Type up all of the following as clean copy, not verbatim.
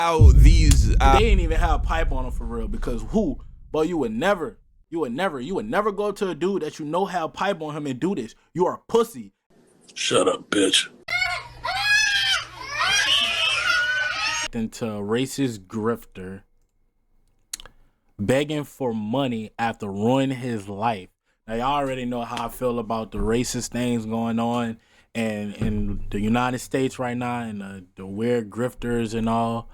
How these they ain't even have a pipe on them for real, because but you would never go up to a dude that you know have a pipe on him and do this. You are a pussy. Shut up, bitch. Into a racist grifter begging for money after ruining his life. Now y'all already know how I feel about the racist things going on and in the United States right now, and the weird grifters and all.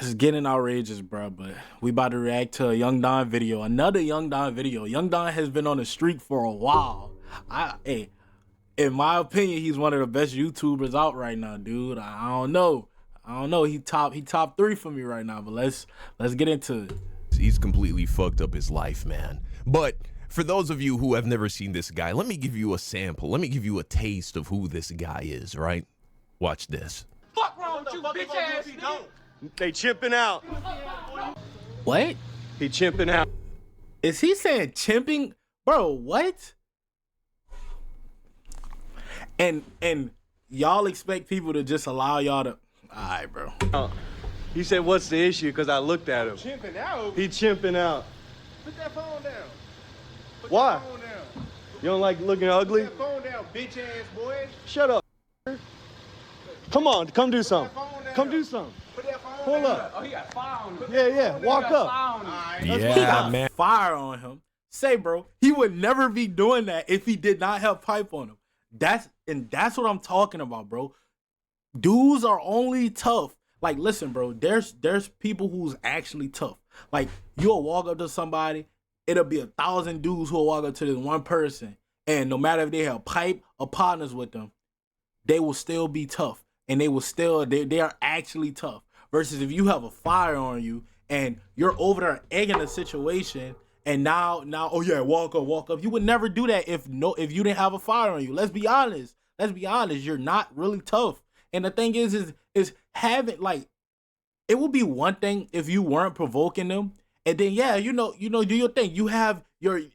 It's getting outrageous, bro, but we about to react to a Young Don video. Another Young Don video. Young Don has been on the streak for a while. In my opinion, he's one of the best YouTubers out right now, dude. I don't know. He top 3 for me right now, but let's get into it. He's completely fucked up his life, man. But for those of you who have never seen this guy, let me give you a sample. Let me give you a taste of who this guy is, right? Watch this. Fuck wrong with you, bitch ass nigga? They chimping out. What? He chimping out. Is he saying chimping? Bro, what? And y'all expect people to just allow y'all to... Alright, bro. He said, what's the issue? Because I looked at him. Chimping out? He chimping out. Put that phone down. Put Why? that phone down. You don't like looking ugly? Put that phone down, bitch ass boy. Shut up. Come on, come do something. Come do something. Put that phone Pull down. up. Oh, he got fire on him. Yeah, walk up. He Yeah, got man. fire on him. Say, bro, he would never be doing that if he did not have pipe on him. That's what I'm talking about, bro. Dudes are only tough. Like, listen, bro, there's people who's actually tough. Like, you'll walk up to somebody, it'll be 1,000 dudes who'll walk up to this one person, and no matter if they have pipe or partners with them, they will still be tough. And they are actually tough. Versus if you have a fire on you and you're over there egging a situation, and now, oh yeah, walk up. You would never do that if you didn't have a fire on you. Let's be honest. You're not really tough. And the thing is having, like, it would be one thing if you weren't provoking them, and then do your thing.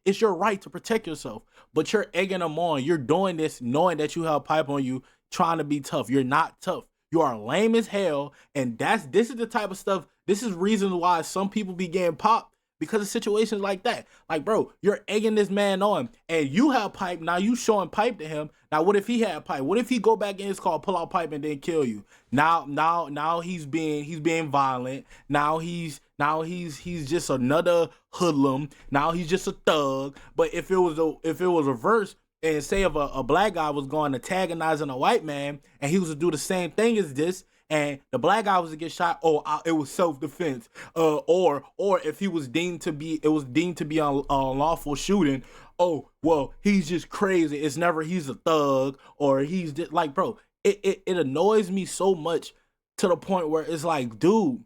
It's your right to protect yourself, but you're egging them on. You're doing this knowing that you have a pipe on you, trying to be tough. You're not tough. You are lame as hell, and this is the type of stuff. This is reasons why some people be getting popped, because of situations like that. Like, bro, you're egging this man on, and you have pipe. Now you showing pipe to him. Now, what if he had pipe? What if he go back in his car, pull out pipe, and then kill you? Now he's being violent. Now he's just another hoodlum. Now he's just a thug. But if it was reversed, and say if a black guy was going antagonizing a white man, and he was to do the same thing as this, and the black guy was to get shot, it was self-defense, or if he was deemed to be, it was deemed to be unlawful shooting. Oh, well, he's just crazy. It's never he's a thug, or he's just, like, bro, it annoys me so much to the point where it's like, dude,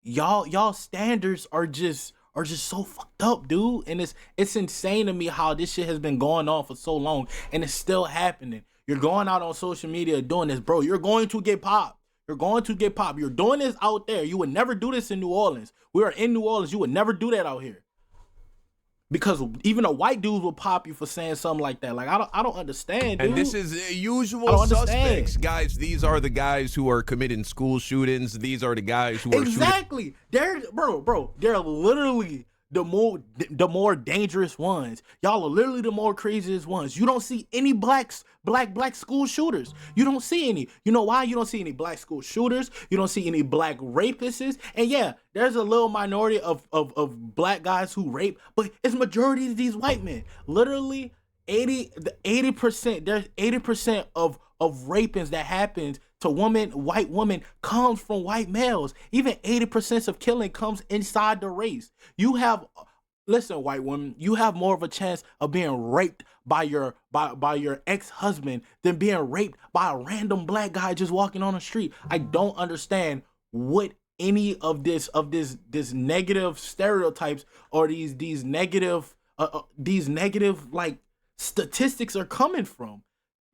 y'all standards are just so fucked up, dude. And it's insane to me how this shit has been going on for so long, and it's still happening. You're going out on social media doing this, bro. You're going to get popped. You're going to get popped. You're doing this out there. You would never do this in New Orleans. We are in New Orleans. You would never do that out here. Because even a white dude will pop you for saying something like that. Like, I don't understand, dude. And this is usual suspects, guys. These are the guys who are committing school shootings. These are the guys who are exactly. They're they're literally the more dangerous ones. Y'all are literally the more craziest ones. You don't see any black school shooters. You don't see any. You know why? You don't see any black school shooters. You don't see any black rapists. And yeah, there's a little minority of black guys who rape, but it's majority of these white men. Literally 80%. There's 80% of rapings that happens to white women comes from white males. Even 80% of killing comes inside the race. Listen, white women, you have more of a chance of being raped by your ex-husband than being raped by a random black guy just walking on the street. I don't understand what any of this negative stereotypes or these negative like statistics are coming from.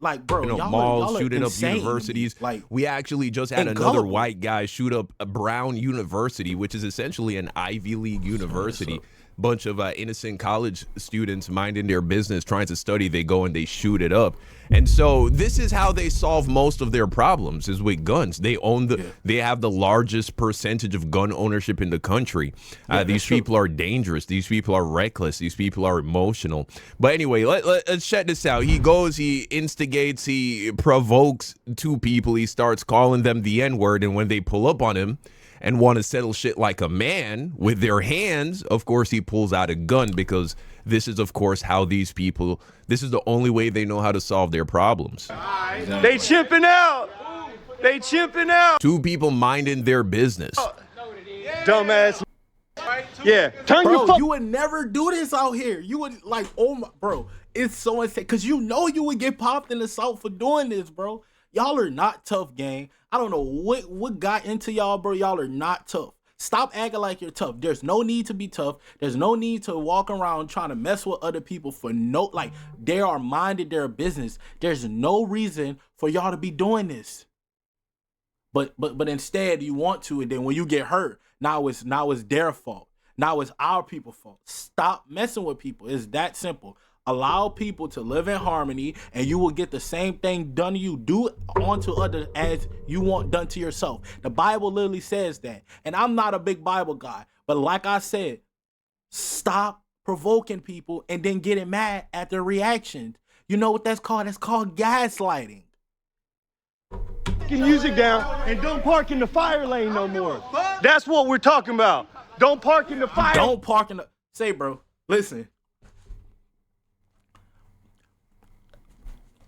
Like, bro, malls shooting up insane. universities. Like, we actually just had another white guy shoot up a Brown University, which is essentially an Ivy League university. bunch of innocent college students minding their business, trying to study. They go and they shoot it up. And so this is how they solve most of their problems, is with guns. They own they have the largest percentage of gun ownership in the country. These people are dangerous. These people are reckless. These people are emotional. But anyway, let's check this out. He goes, he instigates, he provokes two people. He starts calling them the N-word. And when they pull up on him and want to settle shit like a man with their hands, of course, he pulls out a gun, because this is, of course, how these people, this is the only way they know how to solve their problems. They chipping out. They chipping out. Two people minding their business. Dumbass. Yeah. Turn your Bro, you would never do this out here. You would like, oh my, bro, it's so insane. Cause you know you would get popped in the South for doing this, bro. Y'all are not tough, gang. I don't know what got into y'all, bro. Y'all are not tough. Stop acting like you're tough. There's no need to be tough. There's no need to walk around trying to mess with other people for no, like, they are minding their business. There's no reason for y'all to be doing this. But instead you want to, and then when you get hurt, now it's their fault. Now it's our people's fault. Stop messing with people. It's that simple. Allow people to live in harmony, and you will get the same thing done to you. Do onto others as you want done to yourself. The Bible literally says that. And I'm not a big Bible guy, but like I said, stop provoking people and then getting mad at their reactions. You know what that's called? That's called gaslighting. music down and don't park in the fire lane no more. That's what we're talking about. Don't park in the fire. Don't park in the. Say, bro, listen.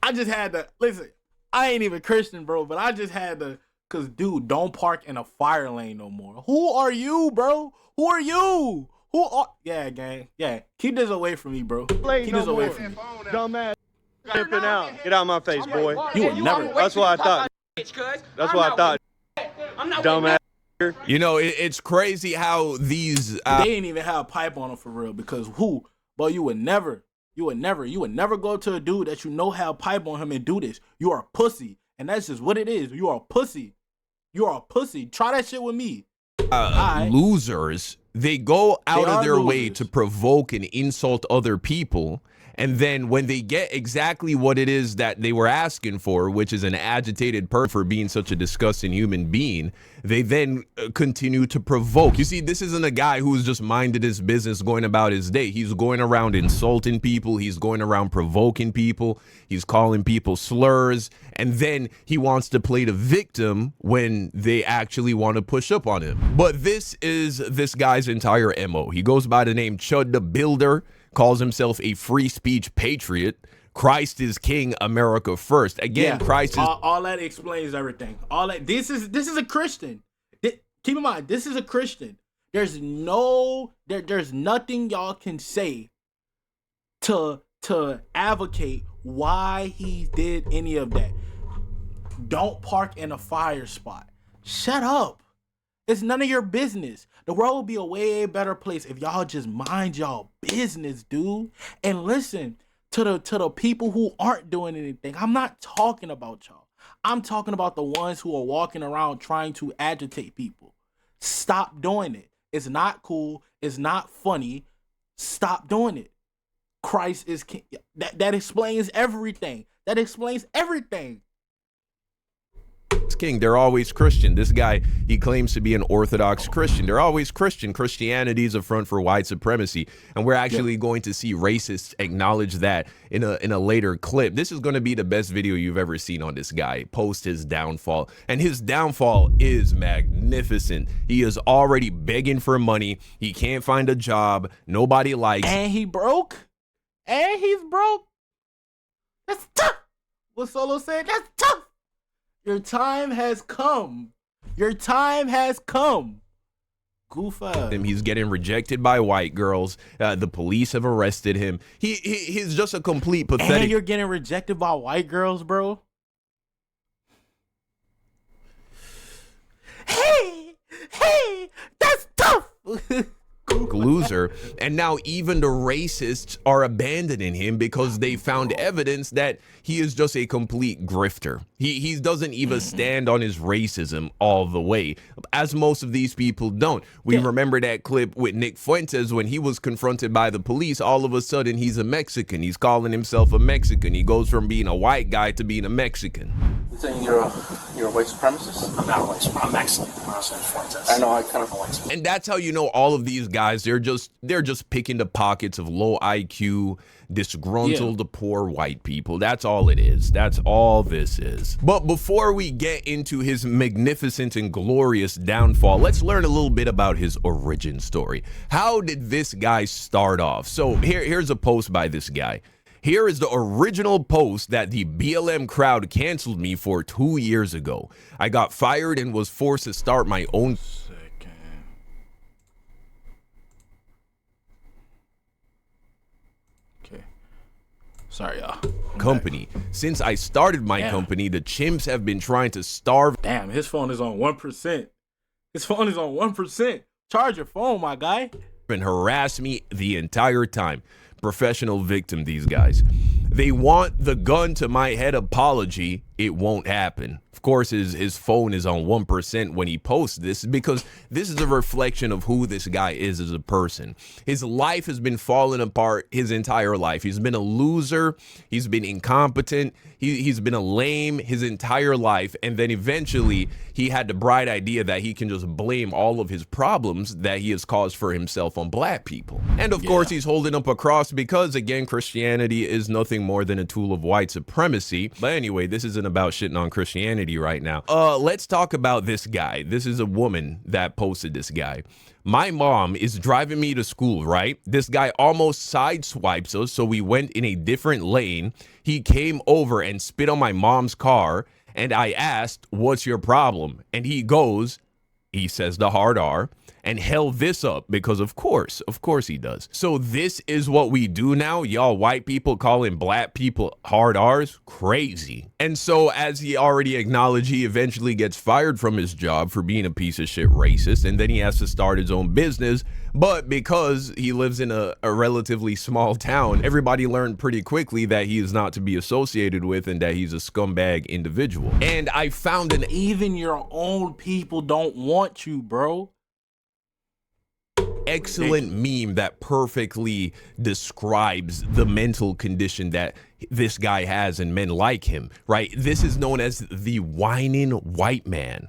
I just had to listen. I ain't even Christian, bro, but I just had to, cause dude, don't park in a fire lane no more. Who are you, bro? Who are you? Who are? Yeah, gang. Yeah, keep this away from me, bro. Keep this away from me. Dumbass. Tripping out. Get out of my face, boy. You would never. That's what I thought. That's what I thought. Dumbass. You know, it's crazy how these They ain't even have a pipe on them for real, because who? But you would never go to a dude that you know have a pipe on him and do this. You are a pussy, and that's just what it is. You are a pussy. You are a pussy. Try that shit with me. losers. They go out of their way losers to provoke and insult other people. And then when they get exactly what it is that they were asking for, which is an agitated person for being such a disgusting human being, they then continue to provoke. You see, this isn't a guy who's just minded his business going about his day. He's going around insulting people. He's going around provoking people. He's calling people slurs. And then he wants to play the victim when they actually want to push up on him. But this is this guy's entire MO. He goes by the name Chud The Builder, calls himself a free speech patriot. Christ is king, America first. Again, yeah, Christ is all that explains everything. All that this is a Christian. Keep in mind, this is a Christian. There's nothing y'all can say to advocate why he did any of that. Don't park in a fire spot. Shut up. It's none of your business. The world would be a way better place if y'all just mind y'all business, dude. And listen to the people who aren't doing anything. I'm not talking about y'all. I'm talking about the ones who are walking around trying to agitate people. Stop doing it. It's not cool. It's not funny. Stop doing it. Christ is king. That explains everything. That explains everything. King. They're always Christian. This guy, he claims to be an Orthodox Christian. They're always Christian. Christianity is a front for white supremacy, and we're actually going to see racists acknowledge that in a later clip. This is going to be the best video you've ever seen on this guy post his downfall, and his downfall is magnificent. He is already begging for money. He can't find a job. Nobody likes him. And he broke. And he's broke. That's tough. What Solo said, that's tough. Your time has come. Your time has come. Goof up. He's getting rejected by white girls. The police have arrested him. He's just a complete pathetic. And you're getting rejected by white girls, bro. Hey, that's tough. loser. And now even the racists are abandoning him because they found evidence that he is just a complete grifter. He doesn't even stand on his racism all the way, as most of these people don't. We remember that clip with Nick Fuentes when he was confronted by the police. All of a sudden, he's a Mexican. He's calling himself a Mexican. He goes from being a white guy to being a Mexican. You saying you're a white supremacist? I'm not a white supremacist. I'm Mexican. I know, I kind of a white supremacist. And that's how you know all of these guys, they're just picking the pockets of low IQ, disgruntled, poor white people. That's all it is. That's all this is. But before we get into his magnificent and glorious downfall, let's learn a little bit about his origin story. How did this guy start off? So here's a post by this guy. Here is the original post that the BLM crowd canceled me for 2 years ago. I got fired and was forced to start my own Sorry, y'all. company. Since I started my company, the chimps have been trying to starve. Damn, his phone is on 1%. His phone is on 1%. Charge your phone, my guy. And harass me the entire time. Professional victim, these guys. They want the gun to my head apology. It won't happen. Of course, his phone is on 1% when he posts this because this is a reflection of who this guy is as a person. His life has been falling apart his entire life. He's been a loser. He's been incompetent. He's been a lame his entire life. And then eventually he had the bright idea that he can just blame all of his problems that he has caused for himself on black people. And of course, he's holding up a cross because, again, Christianity is nothing more than a tool of white supremacy. But anyway, this isn't about shitting on Christianity right now. Let's talk about this guy. This is a woman that posted this guy. My mom is driving me to school, right? This guy almost sideswipes us, so we went in a different lane. He came over and spit on my mom's car, and I asked, "What's your problem?" And he goes, he says the hard R, and held this up because of course he does. So this is what we do now, y'all white people calling black people hard R's? Crazy. And so as he already acknowledged, he eventually gets fired from his job for being a piece of shit racist, and then he has to start his own business. But because he lives in a relatively small town, everybody learned pretty quickly that he is not to be associated with and that he's a scumbag individual. And I found an Even your own people don't want you, bro. excellent meme that perfectly describes the mental condition that this guy has and men like him, right? This is known as the whining white man.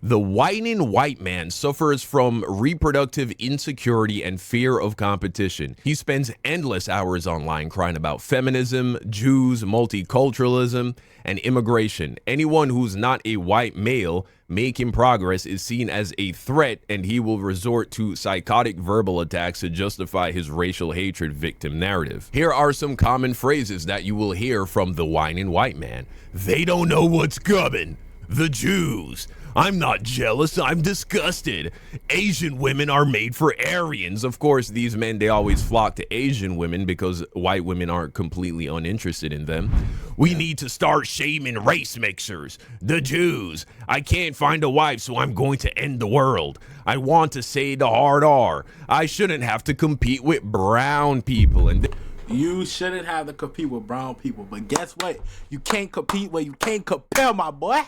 The whining white man suffers from reproductive insecurity and fear of competition. He spends endless hours online crying about feminism, Jews, multiculturalism, and immigration. Anyone who's not a white male making progress is seen as a threat, and he will resort to psychotic verbal attacks to justify his racial hatred victim narrative. Here are some common phrases that you will hear from the whining white man. They don't know what's coming. The Jews. I'm not jealous, I'm disgusted. Asian women are made for Aryans. Of course, these men, they always flock to Asian women because white women aren't completely uninterested in them. We need to start shaming race mixers. The Jews. I can't find a wife, so I'm going to end the world. I want to say the hard R. I shouldn't have to compete with brown people. And You shouldn't have to compete with brown people. But guess what? You can't compete where you can't compare, my boy.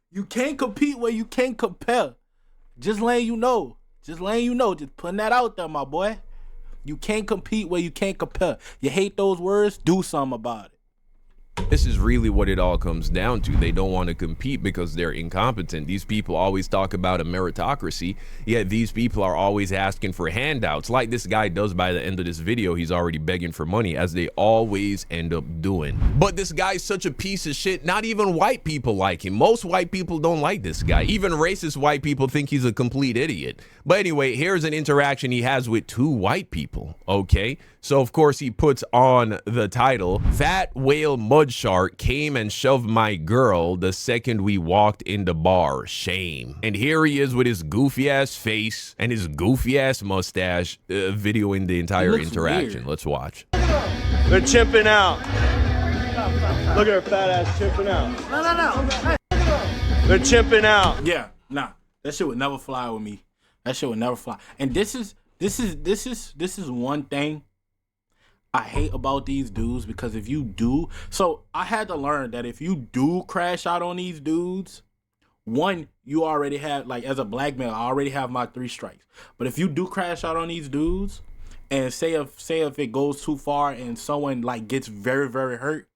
You can't compete where you can't compare. Just letting you know. Just letting you know. Just putting that out there, my boy. You can't compete where you can't compare. You hate those words? Do something about it. this is really what it all comes down to. They don't want to compete because they're incompetent. These people always talk about a meritocracy, yet these people are always asking for handouts, like this guy does by the end of this video. He's already begging for money, as they always end up doing. But this guy's such a piece of shit, not even white people like him. Most white people don't like this guy. Even racist white people think he's a complete idiot. But anyway, here's an interaction he has with two white people, okay? So of course he puts on the title, "Fat whale mud shark came and shoved my girl the second we walked in the bar. Shame." And here he is with his goofy ass face and his goofy ass mustache, videoing the entire interaction. Weird. Let's watch. They're chimping out. Look at her fat ass chimping out. No. They're chimping out. Yeah, nah. That shit would never fly with me. That shit would never fly. And this is this is one thing I hate about these dudes, because if you do, so I had to learn that if you do crash out on these dudes, one, you already have, like, as a black male, I already have my 3 strikes. But if you do crash out on these dudes, and say if it goes too far and someone like gets very, very hurt,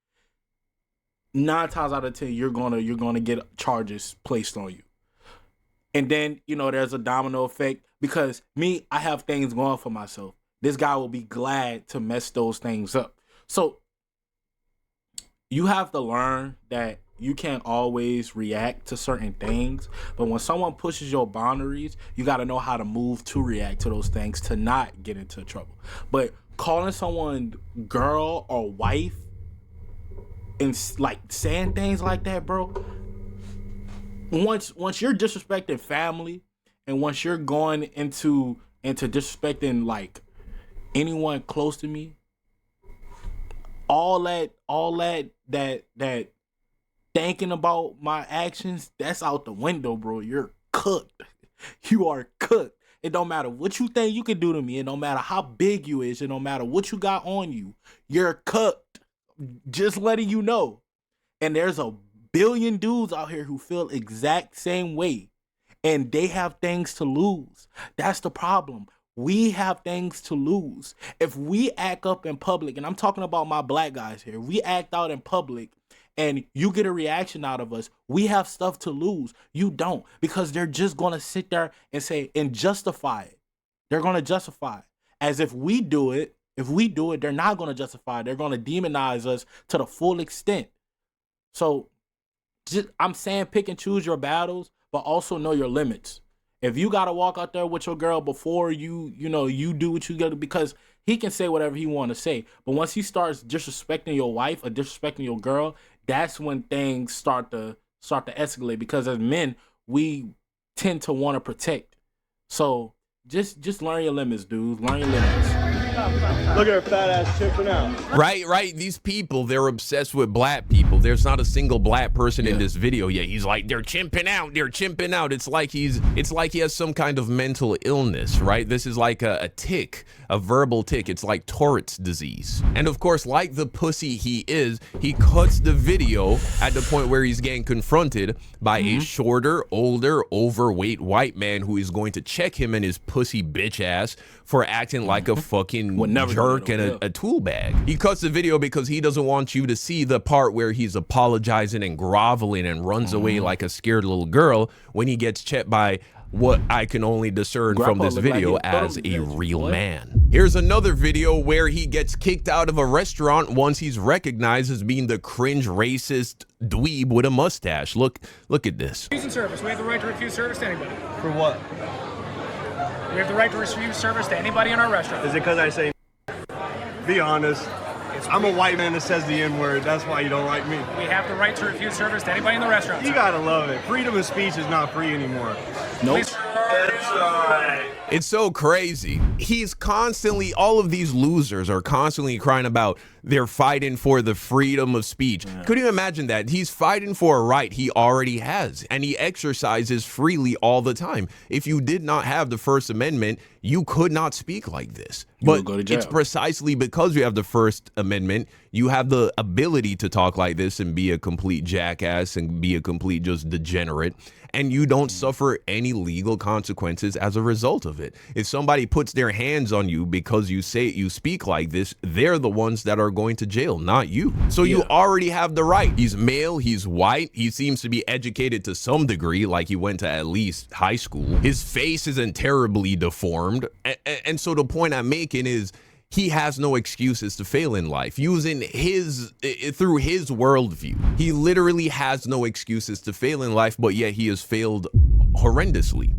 9 times out of 10 you're gonna get charges placed on you. And then, you know, there's a domino effect, because me, I have things going for myself. This guy will be glad to mess those things up. So you have to learn that you can't always react to certain things, but when someone pushes your boundaries, you got to know how to move to react to those things to not get into trouble. But calling someone girl or wife and like saying things like that, bro, once you're disrespecting family, and once you're going into disrespecting like anyone close to me, all that thinking about my actions, that's out the window, bro. You're cooked. You are cooked. It don't matter what you think you can do to me. It don't matter how big you is. It don't matter what you got on you. You're cooked. Just letting you know. And there's a billion dudes out here who feel exact same way, and they have things to lose. That's the problem. We have things to lose. If we act up in public, and I'm talking about my black guys here, we act out in public and you get a reaction out of us, we have stuff to lose. You don't, because they're just going to sit there and say and justify it. They're going to justify it. As if we do it, they're not going to justify it. They're going to demonize us to the full extent. So I'm saying pick and choose your battles, but also know your limits. If you got to walk out there with your girl before you do what you got to, because he can say whatever he want to say, but once he starts disrespecting your wife or disrespecting your girl, that's when things start to escalate, because as men, we tend to want to protect. So just learn your limits, dude. Learn your limits. Look at her fat ass chipping out. Right. These people, they're obsessed with black people. There's not a single black person in this video yet. He's like, they're chimping out. It's like he has some kind of mental illness, right? This is like a tick, a verbal tick. It's like Tourette's disease. And of course, like the pussy he is, he cuts the video at the point where he's getting confronted by a shorter, older, overweight white man who is going to check him and his pussy bitch ass for acting like a fucking jerk and a tool bag. He cuts the video because he doesn't want you to see the part where he's apologizing and groveling and runs away like a scared little girl when he gets checked by what I can only discern from this video as a real man. Here's another video where he gets kicked out of a restaurant once he's recognized as being the cringe racist dweeb with a mustache. Look at this. Refusing service. We have the right to refuse service to anybody. For what? We have the right to refuse service to anybody in our restaurant. Is it because I say? Be honest. I'm a white man that says the N-word. That's why you don't like me. We have the right to refuse service to anybody in the restaurant. You gotta love it. Freedom of speech is not free anymore. Nope. It's so crazy. He's constantly, all of these losers are constantly crying about they're fighting for the freedom of speech. Could you imagine that? He's fighting for a right he already has, and he exercises freely all the time. If you did not have the First Amendment, you could not speak like this. But it's precisely because you have the First Amendment, you have the ability to talk like this and be a complete jackass and be a complete just degenerate. And you don't suffer any legal consequences as a result of it. If somebody puts their hands on you because you speak like this, they're the ones that are going to jail, not you. So you already have the right. He's male, he's white, he seems to be educated to some degree, like he went to at least high school. His face isn't terribly deformed. And so the point I'm making is, he has no excuses to fail in life. Using through his worldview, he literally has no excuses to fail in life, but yet he has failed horrendously.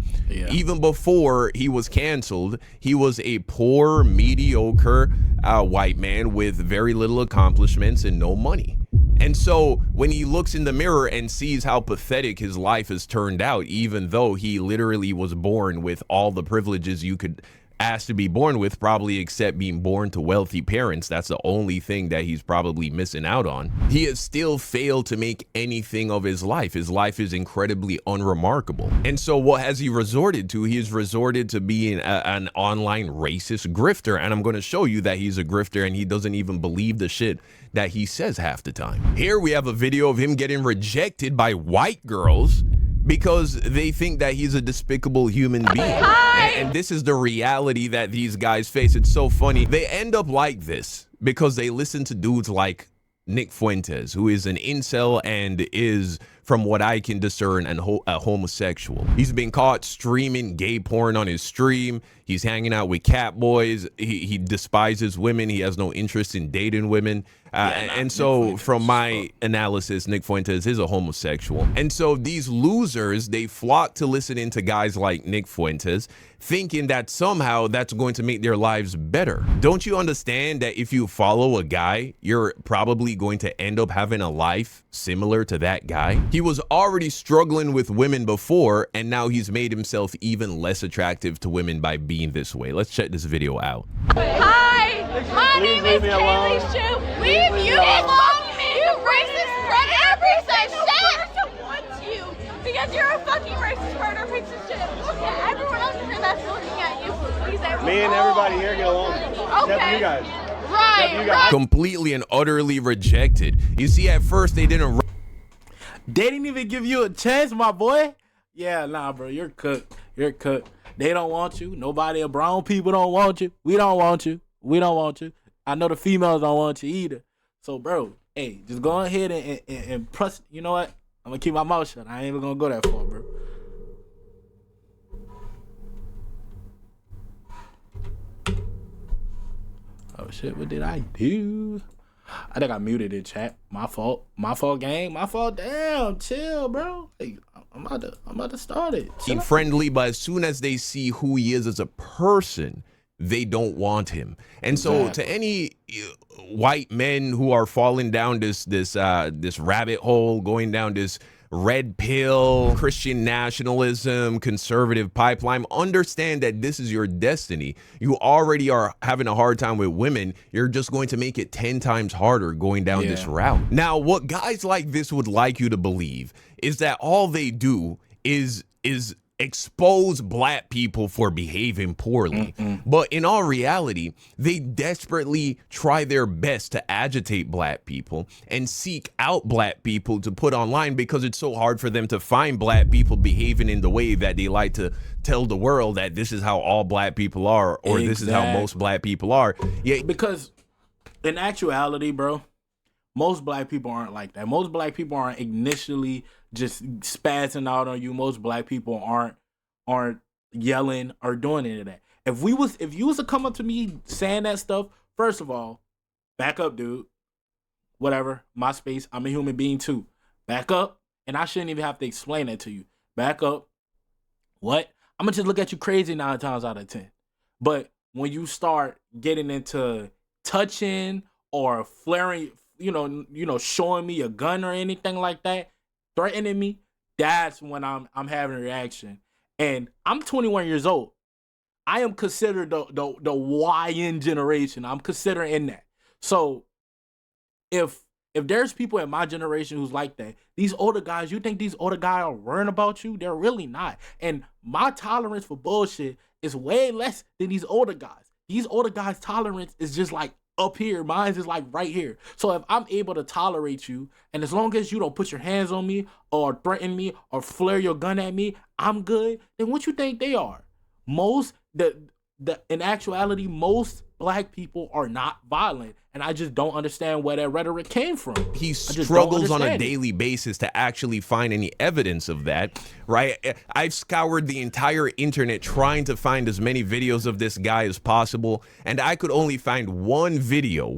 Even before he was canceled, he was a poor, mediocre white man with very little accomplishments and no money. And so when he looks in the mirror and sees how pathetic his life has turned out, even though he literally was born with all the privileges you could asked to be born with, probably except being born to wealthy parents. That's the only thing that he's probably missing out on. He has still failed to make anything of his life. His life is incredibly unremarkable. And so what has he resorted to? He has resorted to being an online racist grifter. And I'm going to show you that he's a grifter and he doesn't even believe the shit that he says half the time. Here we have a video of him getting rejected by white girls because they think that he's a despicable human being. And this is the reality that these guys face. It's so funny. They end up like this because they listen to dudes like Nick Fuentes, who is an incel and is, from what I can discern, a homosexual. He's been caught streaming gay porn on his stream. He's hanging out with cat boys. He despises women. He has no interest in dating women. And so from my analysis, Nick Fuentes is a homosexual. And so these losers, they flock to listening to guys like Nick Fuentes, thinking that somehow that's going to make their lives better. Don't you understand that if you follow a guy, you're probably going to end up having a life similar to that guy? He was already struggling with women before, and now he's made himself even less attractive to women by being this way. Let's check this video out. Hi, my name is Cancellation. Leave you alone, you racist predator piece of shit! I want you because you're a fucking racist predator piece of shit. Look at everyone else in here that's looking at you. Please, Me and everybody here get along. Okay. Except you guys. Right. Completely and utterly rejected. You see, at first they didn't. They didn't even give you a chance, my boy. Yeah, nah, bro. You're cooked. You're cooked. They don't want you. Nobody, brown people don't want you. We don't want you. We don't want you. I know the females don't want you either. So, bro, hey, just go ahead and press. You know what? I'm going to keep my mouth shut. I ain't even going to go that far, bro. Oh, shit. What did I do? I think I muted it, chat. My fault. My fault, gang. My fault. Damn, chill, bro. Hey, I'm about to start it. Being friendly, but as soon as they see who he is as a person, they don't want him. And so to any white men who are falling down this rabbit hole, going down this red pill, Christian nationalism, conservative pipeline, understand that this is your destiny. You already are having a hard time with women. You're just going to make it 10 times harder going down this route. Now, what guys like this would like you to believe is that all they do is expose black people for behaving poorly. But in all reality, they desperately try their best to agitate black people and seek out black people to put online because it's so hard for them to find black people behaving in the way that they like to tell the world that this is how all black people are, or this is how most black people are. Yeah, because in actuality, bro, most black people aren't like that. Most black people aren't initially just spazzing out on you. Most black people aren't yelling or doing any of that. If you was to come up to me saying that stuff, first of all, back up, dude. Whatever, my space. I'm a human being too. Back up, and I shouldn't even have to explain that to you. Back up. What? I'm gonna just look at you crazy 9 times out of 10. But when you start getting into touching or flaring, you know, showing me a gun or anything like that, threatening me, that's when I'm having a reaction. And I'm 21 years old. I am considered the YN generation. I'm considered in that. So if there's people in my generation who's like that, these older guys, you think these older guys are worrying about you? They're really not. And my tolerance for bullshit is way less than these older guys. These older guys' tolerance is just like up here. Mine is like right here. So if I'm able to tolerate you, and as long as you don't put your hands on me or threaten me or flare your gun at me, I'm good. Then what you think they are? In actuality, most black people are not violent. And I just don't understand where that rhetoric came from. He struggles on a daily basis to actually find any evidence of that, right? I've scoured the entire internet trying to find as many videos of this guy as possible, and I could only find one video.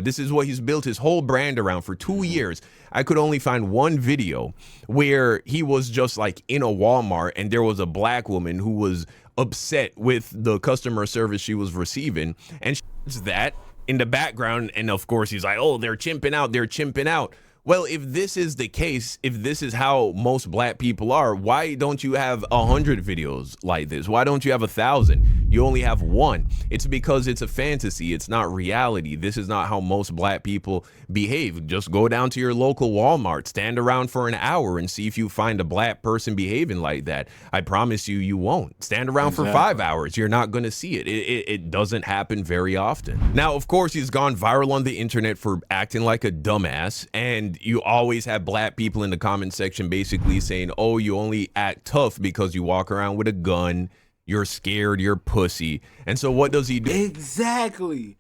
This is what he's built his whole brand around for 2 years. I could only find one video where he was just like in a Walmart and there was a black woman who was upset with the customer service she was receiving, and that in the background, and of course he's like, oh, they're chimping out. Well, if this is the case, if this is how most black people are, why don't you have 100 videos like this? Why don't you have 1,000? You only have one. It's because it's a fantasy. It's not reality. This is not how most black people behave. Just go down to your local Walmart, stand around for an hour and see if you find a black person behaving like that. I promise you, you won't. Stand around for 5 hours. You're not going to see it. It doesn't happen very often. Now, of course, he's gone viral on the internet for acting like a dumbass. And you always have black people in the comment section basically saying, oh, you only act tough because you walk around with a gun. You're scared, you're pussy. And so what does he do? Exactly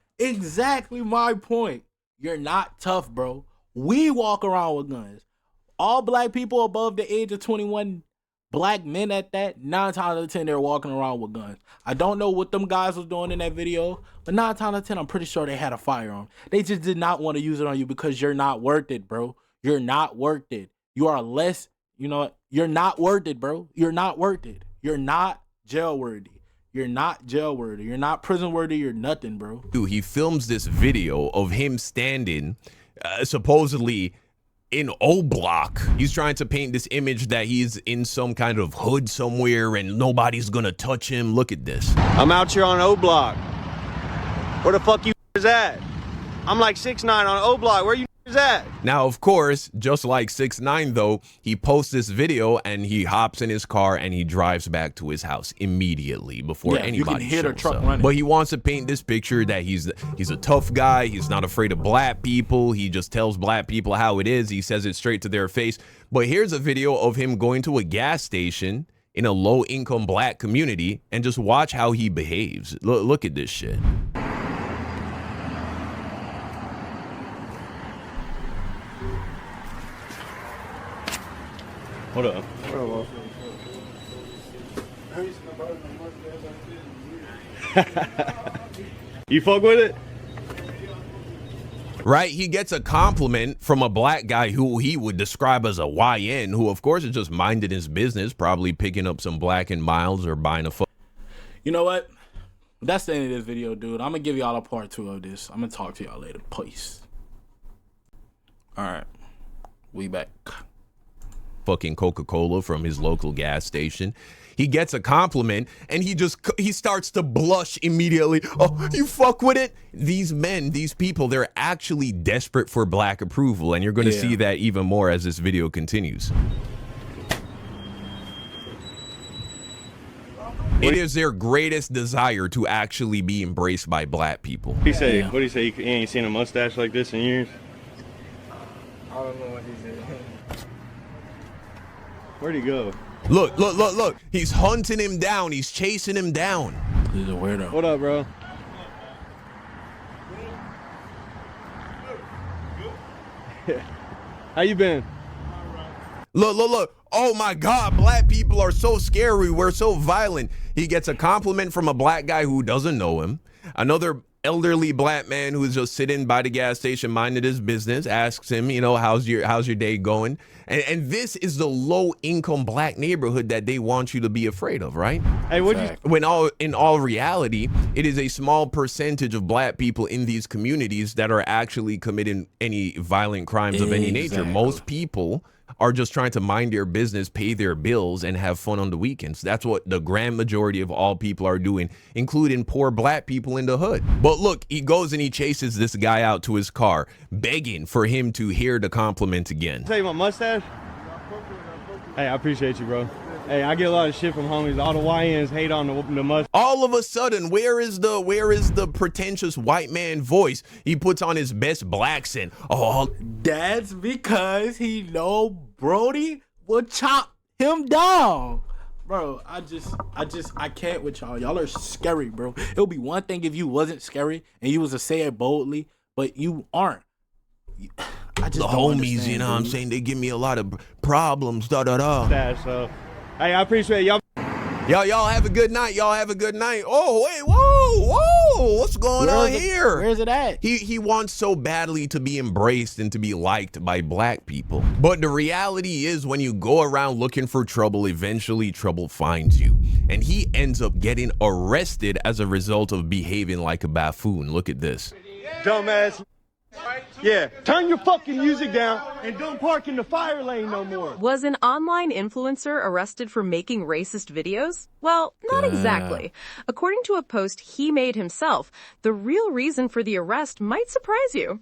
my point. You're not tough, bro. We walk around with guns. All black people above the age of 21, black men at that, 9 times out of 10, they're walking around with guns. I don't know what them guys was doing in that video, but 9 times out of 10, I'm pretty sure they had a firearm. They just did not want to use it on you because you're not worth it, bro. You're not worth it. You are less, you know, you're not worth it, bro. You're not worth it. You're not jail worthy. You're not jail worthy. You're not prison worthy. You're nothing, bro. Dude, he films this video of him standing supposedly in O Block. He's trying to paint this image that he's in some kind of hood somewhere and nobody's gonna touch him. Look at this. I'm out here on O Block. Where the fuck you is at? I'm like 6'9" on O Block. Where you is at? Now, of course, just like 6ix9ine though, he posts this video and he hops in his car and he drives back to his house immediately before anybody you can hear the shows truck up. running. But he wants to paint this picture that he's a tough guy. He's not afraid of black people. He just tells black people how it is. He says it straight to their face. But here's a video of him going to a gas station in a low-income black community and just watch how he behaves. Look at this shit. Hold up. You fuck with it? Right? He gets a compliment from a black guy who he would describe as a YN, who of course is just minding his business, probably picking up some Black and Miles or buying a You know what? That's the end of this video, dude. I'm gonna give y'all a part 2 of this. I'm gonna talk to y'all later. Peace. All right. We back. fucking Coca-Cola from his local gas station. He gets a compliment and he starts to blush immediately. Oh, you fuck with it? These men, these people, they're actually desperate for black approval, and you're going to see that even more as this video continues. It is their greatest desire to actually be embraced by black people. He say, what do you say? You ain't seen a mustache like this in years? I don't know what he said. Where'd he go? Look, look, look, look. He's hunting him down. He's chasing him down. He's a weirdo. What up, bro? How you been? Look, look, look. Oh my God, black people are so scary. We're so violent. He gets a compliment from a black guy who doesn't know him. Another elderly black man who's just sitting by the gas station minding his business asks him, you know, how's your day going? And this is the low income black neighborhood that they want you to be afraid of, right? Hey, what'd you? When in all reality, it is a small percentage of black people in these communities that are actually committing any violent crimes of any nature. Most people are just trying to mind their business, pay their bills, and have fun on the weekends. That's what the grand majority of all people are doing, including poor black people in the hood. But look, he goes and he chases this guy out to his car, begging for him to hear the compliment again. Tell you my mustache? Hey, I appreciate you, bro. Hey, I get a lot of shit from homies. All the YNs hate on the mustache. All of a sudden, where is the pretentious white man voice? He puts on his best black accent. Oh, that's because he know Brody will chop him down. Bro, I can't with y'all. Y'all are scary, bro. It would be one thing if you wasn't scary and you was to say it boldly, but you aren't. I just the homies, you know what I'm saying? They give me a lot of problems, So, hey, I appreciate y'all. Y'all have a good night. Y'all have a good night. Oh, wait, whoa, what's going on here? Where's it at? He wants so badly to be embraced and to be liked by black people. But the reality is, when you go around looking for trouble, eventually trouble finds you. And he ends up getting arrested as a result of behaving like a buffoon. Look at this. Dumbass. Yeah, turn your fucking music down and don't park in the fire lane no more. Was an online influencer arrested for making racist videos? Well, not exactly. According to a post he made himself, the real reason for the arrest might surprise you.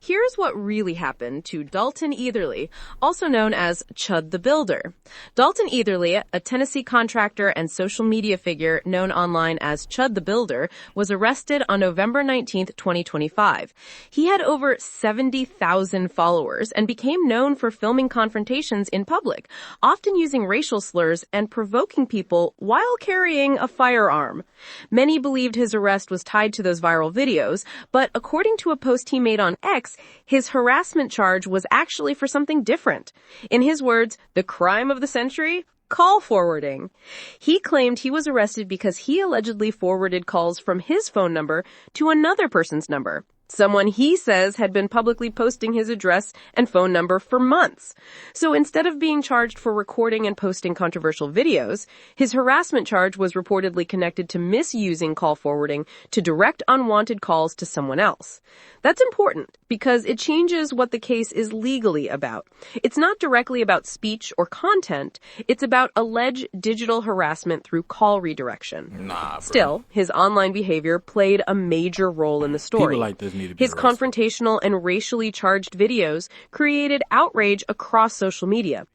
Here's what really happened to Dalton Etherly, also known as Chud the Builder. Dalton Etherly, a Tennessee contractor and social media figure known online as Chud the Builder, was arrested on November 19th, 2025. He had over 70,000 followers and became known for filming confrontations in public, often using racial slurs and provoking people while carrying a firearm. Many believed his arrest was tied to those viral videos, but according to a post he made on X, his harassment charge was actually for something different. In his words, the crime of the century? Call forwarding. He claimed he was arrested because he allegedly forwarded calls from his phone number to another person's number. Someone he says had been publicly posting his address and phone number for months. So instead of being charged for recording and posting controversial videos, his harassment charge was reportedly connected to misusing call forwarding to direct unwanted calls to someone else. That's important because it changes what the case is legally about. It's not directly about speech or content. It's about alleged digital harassment through call redirection. Nah, bro. Still, his online behavior played a major role in the story. People like this need to be His confrontational and racially charged videos created outrage across social media.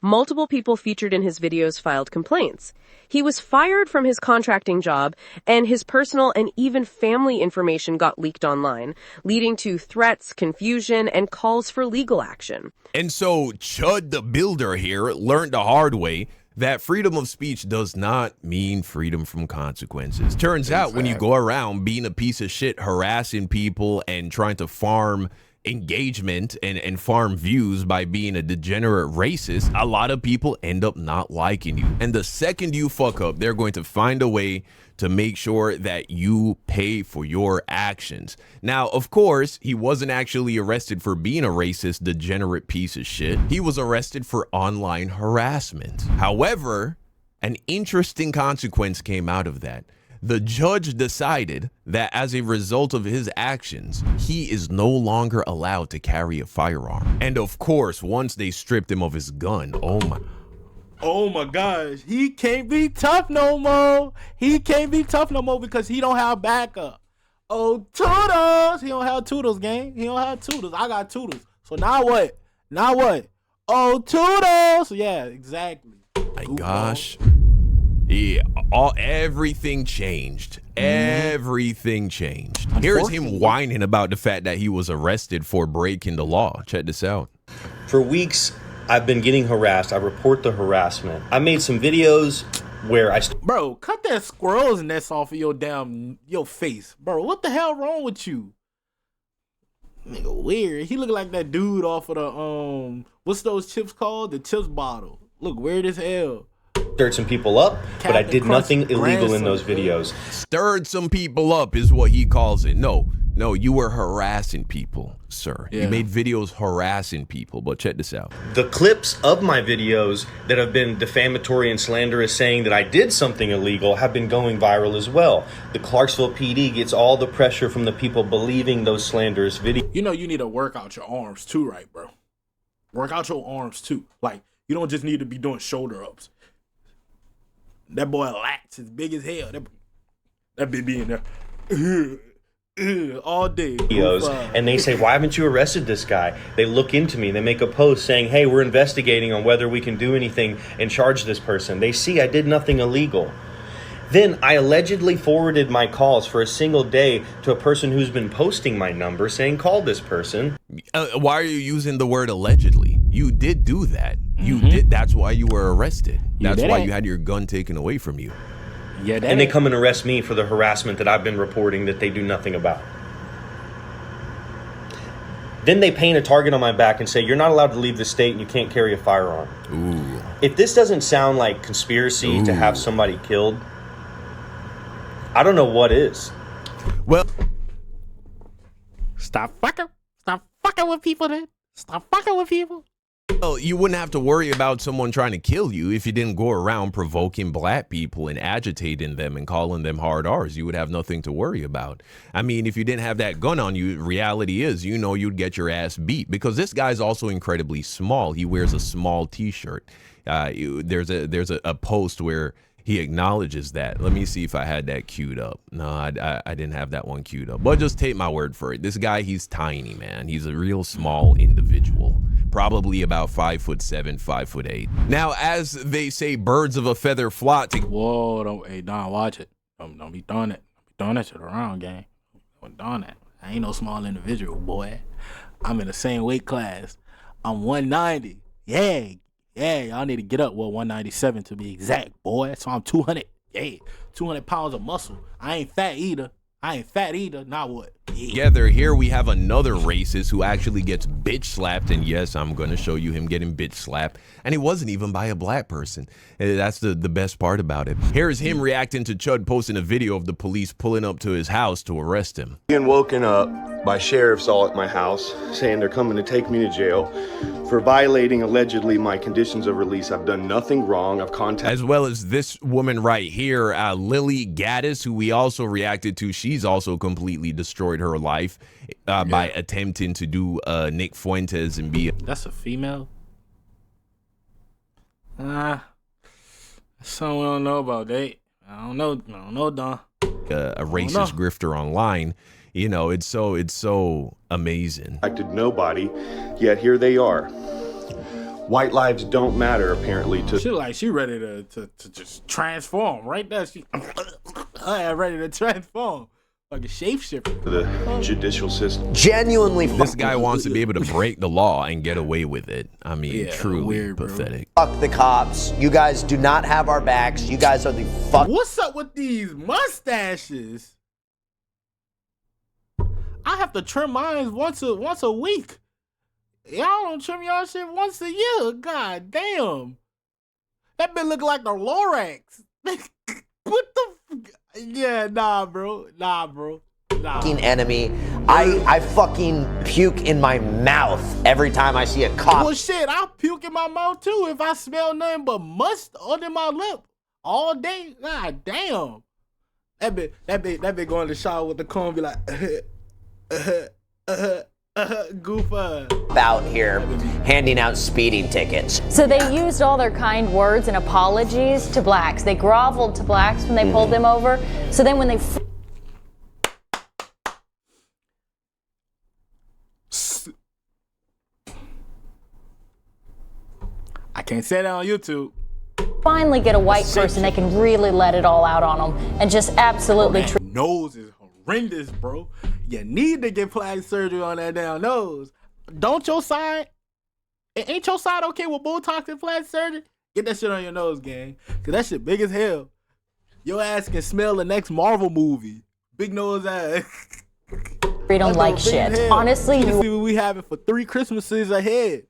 Multiple people featured in his videos filed complaints. He was fired from his contracting job, and his personal and even family information got leaked online, leading to threats, confusion, and calls for legal action. And so Chud the Builder here learned the hard way that freedom of speech does not mean freedom from consequences. Turns out when you go around being a piece of shit, harassing people and trying to farm engagement and farm views by being a degenerate racist, a lot of people end up not liking you. And the second you fuck up, they're going to find a way to make sure that you pay for your actions. Now, of course, he wasn't actually arrested for being a racist, degenerate piece of shit. He was arrested for online harassment. However, an interesting consequence came out of that. The judge decided that as a result of his actions, he is no longer allowed to carry a firearm. And of course, once they stripped him of his gun, oh my gosh, he can't be tough no more. He can't be tough no more because he don't have backup. Oh, toodles. He don't have toodles, gang. He don't have toodles. I got toodles. So now what? Now what? Oh, toodles. Yeah, exactly. My gosh. Yeah, everything changed. Everything changed. Here's him whining about the fact that he was arrested for breaking the law. Check this out. For weeks, I've been getting harassed. I report the harassment. I made some videos where Bro, cut that squirrel's nest off of your face. Bro, what the hell wrong with you? Nigga, weird. He look like that dude off of the, what's those chips called? The chips bottle. Look weird as hell. Stirred some people up, but I did nothing illegal in those videos. Stirred some people up is what he calls it. No, you were harassing people, sir. Yeah. You made videos harassing people, but check this out. The clips of my videos that have been defamatory and slanderous saying that I did something illegal have been going viral as well. The Clarksville PD gets all the pressure from the people believing those slanderous videos. You know you need to work out your arms too, right, bro? Work out your arms too. Like, you don't just need to be doing shoulder ups. That boy lats is big as hell. That bitch be in there all day. And they say, why haven't you arrested this guy? They look into me. They make a post saying, hey, we're investigating on whether we can do anything and charge this person. They see I did nothing illegal. Then I allegedly forwarded my calls for a single day to a person who's been posting my number saying, call this person. Why are you using the word allegedly? You did do that. You did. That's why you were arrested. That's why you had your gun taken away from you. Yeah, and they come and arrest me for the harassment that I've been reporting that they do nothing about. Then they paint a target on my back and say, you're not allowed to leave the state and you can't carry a firearm. Ooh. If this doesn't sound like conspiracy to have somebody killed, I don't know what is. Well, stop fucking with people then. Stop fucking with people. Well, you wouldn't have to worry about someone trying to kill you if you didn't go around provoking black people and agitating them and calling them hard R's. You would have nothing to worry about. I mean, if you didn't have that gun on you, reality is, you know, you'd get your ass beat, because this guy's also incredibly small. He wears a small t-shirt. There's a post where he acknowledges that. Let me see if I had that queued up. No, I didn't have that one queued up. But just take my word for it. This guy, he's tiny, man. He's a real small individual. Probably about 5'7", 5'8". Now, as they say, birds of a feather flock. Whoa, don't, hey, Don, watch it. Don't be throwing it. Don't be throwing that shit around, gang. Don't be doing that. I ain't no small individual, boy. I'm in the same weight class. I'm 190. Yeah, y'all need to get up. Well, 197 to be exact, boy. So I'm 200. Yeah, 200 pounds of muscle. I ain't fat either. Now what? Yeah. Together, here we have another racist who actually gets bitch slapped, and yes, I'm going to show you him getting bitch slapped, and it wasn't even by a black person. That's the best part about it. Here's him reacting to Chud posting a video of the police pulling up to his house to arrest him. Being woken up by sheriffs all at my house saying they're coming to take me to jail for violating allegedly my conditions of release. I've done nothing wrong. I've contacted. As well as this woman right here, Lily Gaddis, who we also reacted to. She's also completely destroyed her life by attempting to do Nick Fuentes and be. That's a female? Something we don't know about that. I don't know, Don. A racist grifter online. You know, it's so amazing. Contacted nobody, yet here they are. White lives don't matter, apparently. She ready to just transform right there. She ready to transform. Like a shapeshifter. The judicial system. Genuinely, this guy wants to be able to break the law and get away with it. I mean, truly weird, pathetic. Fuck the cops. You guys do not have our backs. You guys are the fuck. What's up with these mustaches? I have to trim mine once a week. Y'all don't trim y'all shit once a year. God damn. That bitch look like the Lorax. What the? Yeah, nah, bro. Fucking enemy. I fucking puke in my mouth every time I see a cop. Well, shit, I puke in my mouth too if I smell nothing but must under my lip all day. God damn. That bitch going to the shower with the comb and be like, goof out here handing out speeding tickets. So they used all their kind words and apologies to blacks. They groveled to blacks when they pulled them over. So then when they I can't say that on YouTube. Finally get a white person, they can really let it all out on them and just absolutely nose is horrendous, bro. You need to get plastic surgery on that damn nose. Don't your side? Ain't your side okay with Botox and plastic surgery? Get that shit on your nose, gang. Cause that shit big as hell. Your ass can smell the next Marvel movie. Big nose ass. We don't like shit. Honestly, you see what we having for 3 Christmases ahead.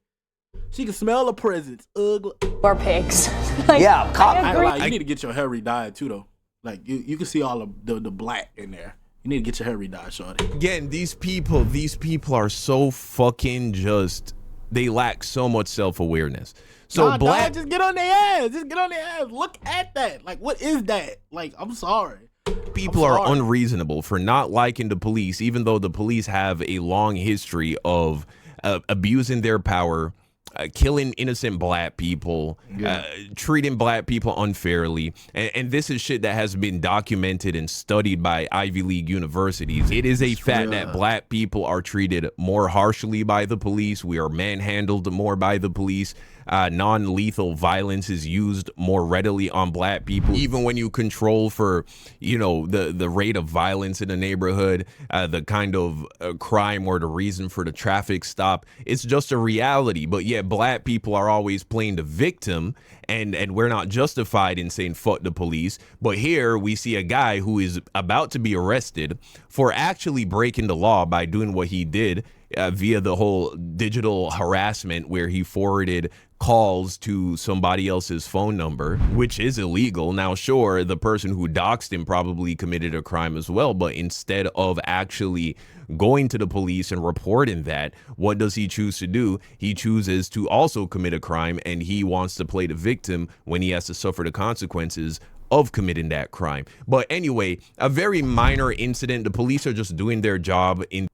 She can smell the presents. Ugly. Or pigs. Like, yeah, you need to get your hair redyed too, though. Like you can see all of the black in there. You need to get your hair redyed, shorty. Again, these people are so fucking just. They lack so much self-awareness. So black, just get on their ass. Just get on their ass. Look at that. Like, what is that? Like, I'm sorry. People are unreasonable for not liking the police, even though the police have a long history of abusing their power, killing innocent black people, treating black people unfairly. And this is shit that has been documented and studied by Ivy League universities. It is a fact that black people are treated more harshly by the police. We are manhandled more by the police. Non-lethal violence is used more readily on black people. Even when you control for, you know, the rate of violence in a neighborhood, the kind of crime or the reason for the traffic stop, it's just a reality. But yet black people are always playing the victim, and we're not justified in saying fuck the police. But here we see a guy who is about to be arrested for actually breaking the law by doing what he did via the whole digital harassment, where he forwarded calls to somebody else's phone number, which is illegal. Now, sure, the person who doxed him probably committed a crime as well, but instead of actually going to the police and reporting that, what does he choose to do? He chooses to also commit a crime, and he wants to play the victim when he has to suffer the consequences of committing that crime. But anyway, a very minor incident. The police are just doing their job in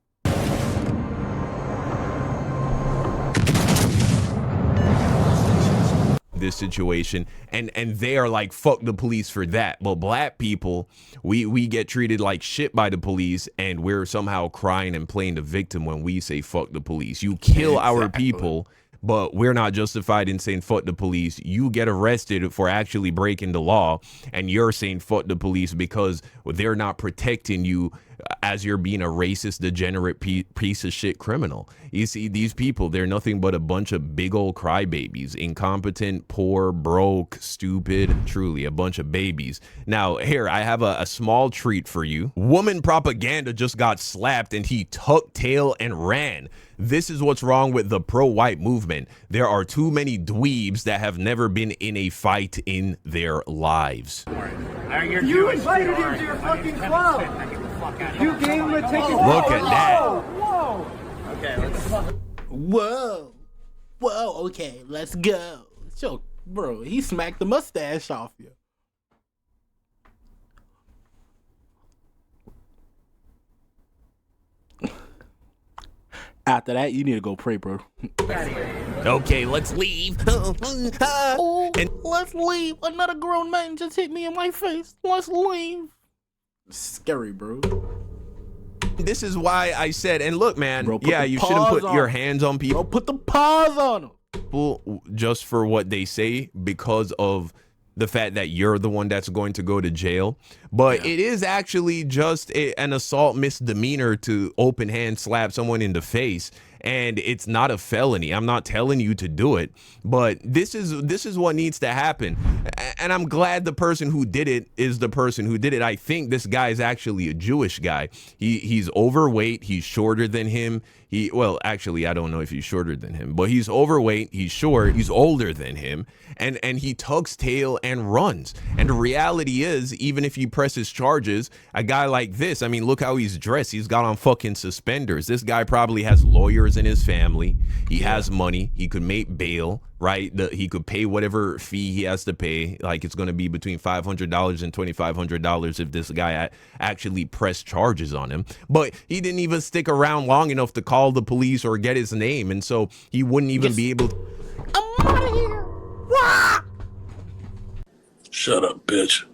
this situation, and they are like, fuck the police for that. But black people, we get treated like shit by the police, and we're somehow crying and playing the victim when we say fuck the police. You kill our people, but we're not justified in saying fuck the police. You get arrested for actually breaking the law, and you're saying fuck the police because they're not protecting you as you're being a racist, degenerate piece of shit criminal. You see, these people, they're nothing but a bunch of big old crybabies, incompetent, poor, broke, stupid, truly a bunch of babies. Now, here, I have a small treat for you. Woman propaganda just got slapped and he tucked tail and ran. This is what's wrong with the pro-white movement. There are too many dweebs that have never been in a fight in their lives. You invited him to your fucking club. You gave him a ticket. Look at that. Whoa. Okay, let's. Whoa. Whoa, okay, let's go. So, bro, he smacked the mustache off you. After that, you need to go pray, bro. Okay, let's leave. And let's leave. Another grown man just hit me in my face. Let's leave. Scary, bro. This is why I said, and look, man, Bro, yeah, you shouldn't put your hands on people. Bro, put the paws on them. People just for what they say because of the fact that you're the one that's going to go to jail. But it is actually just an assault misdemeanor to open hand slap someone in the face. And it's not a felony. I'm not telling you to do it, but this is what needs to happen. And I'm glad the person who did it is the person who did it. I think this guy is actually a Jewish guy. He's overweight. He's shorter than him. Well, actually, I don't know if he's shorter than him, but he's overweight. He's short. He's older than him. And he tucks tail and runs. And the reality is, even if he presses charges, a guy like this, I mean, look how he's dressed. He's got on fucking suspenders. This guy probably has lawyers in his family. He has money. He could make bail, right? He could pay whatever fee he has to pay. Like, it's going to be between $500 and $2,500 if this guy actually pressed charges on him. But he didn't even stick around long enough to call the police or get his name, and so he wouldn't even be able to. I'm out of here. Wah! Shut up, bitch.